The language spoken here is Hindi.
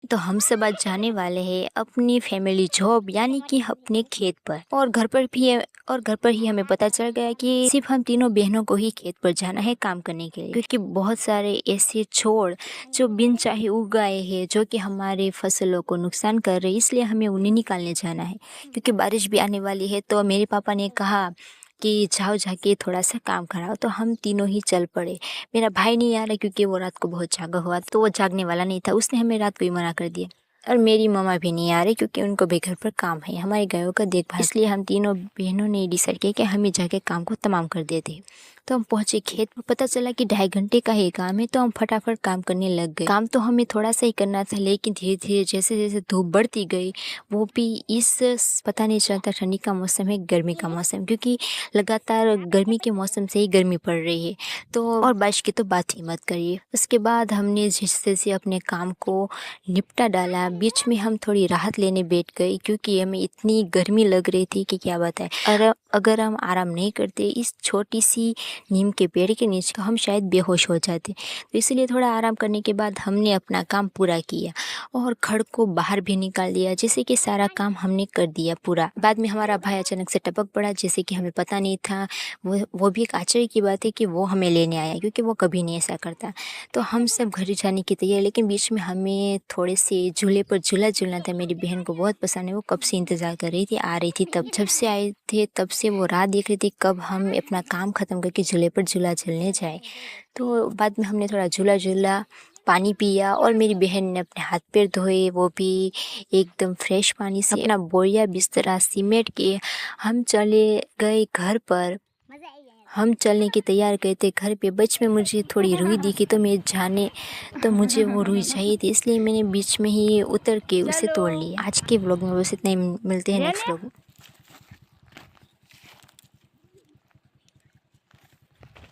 तो हम सब आज जाने वाले हैं अपनी फैमिली जॉब यानी कि अपने खेत पर। और घर पर ही हमें पता चल गया कि सिर्फ हम तीनों बहनों को ही खेत पर जाना है काम करने के लिए, क्योंकि बहुत सारे ऐसे छोड़ जो बिन चाहे उग आए हैं जो कि हमारे फसलों को नुकसान कर रहे हैं, इसलिए हमें उन्हें निकालने जाना है। क्योंकि बारिश भी आने वाली है तो मेरे पापा ने कहा कि जाओ जाके थोड़ा सा काम कराओ, तो हम तीनों ही चल पड़े। मेरा भाई नहीं आ रहा क्योंकि वो रात को बहुत जागा हुआ, तो वो जागने वाला नहीं था, उसने हमें रात को ही मना कर दिया। और मेरी मम्मा भी नहीं आ रही क्योंकि उनको भी घर पर काम है हमारे गायों का देखभाल, इसलिए हम तीनों बहनों ने डिसाइड किया कि हम ही जाके काम को तमाम कर देते। तो हम पहुंचे खेत में, पता चला कि 2.5 घंटे का ही काम है, तो हम फटाफट काम करने लग गए। काम तो हमें थोड़ा सा ही करना था, लेकिन धीरे धीरे जैसे जैसे धूप बढ़ती गई, वो भी इस पता नहीं चलता ठंडी का मौसम है गर्मी का मौसम, क्योंकि लगातार गर्मी के मौसम से ही गर्मी पड़ रही है। तो और बारिश की तो बात ही मत करिए। उसके बाद हमने जैसे जैसे अपने काम को निपटा डाला, बीच में हम थोड़ी राहत लेने बैठ गए क्योंकि हमें इतनी गर्मी लग रही थी कि क्या बताएं। और अगर हम आराम नहीं करते इस छोटी सी नीम के पेड़ के नीचे, तो हम शायद बेहोश हो जाते। तो इसलिए थोड़ा आराम करने के बाद हमने अपना काम पूरा किया और खड़ को बाहर भी निकाल दिया, जैसे कि सारा काम हमने कर दिया पूरा। बाद में हमारा भाई अचानक से टपक पड़ा, जैसे कि हमें पता नहीं था। वो भी एक आश्चर्य की बात है कि वो हमें लेने आया, क्योंकि वो कभी नहीं ऐसा करता। तो हम सब घर जाने की तैयारी, लेकिन बीच में हमें थोड़े से झूले पर झूला झूलना था। मेरी बहन को बहुत पसंद है, वो कब से इंतज़ार कर रही थी, आ रही थी। तब जब से आए थे तब से वो राह देख रही थी कब हम अपना काम ख़त्म करके झूले पर झूला झूलने जाए। तो बाद में हमने थोड़ा झूला झूला, पानी पिया और मेरी बहन ने अपने हाथ पैर धोए, वो भी एकदम फ्रेश पानी से। अपना बोरिया बिस्तरा सिमेट के हम चले गए घर पर। हम चलने की तैयार गए थे घर पे। बीच में मुझे थोड़ी रुई दिखी, तो मुझे वो रुई चाहिए थी, इसलिए मैंने बीच में ही उतर के उसे तोड़ लिया। आज के व्लॉग में बस इतना ही, मिलते हैं नेक्स्ट व्लॉग में।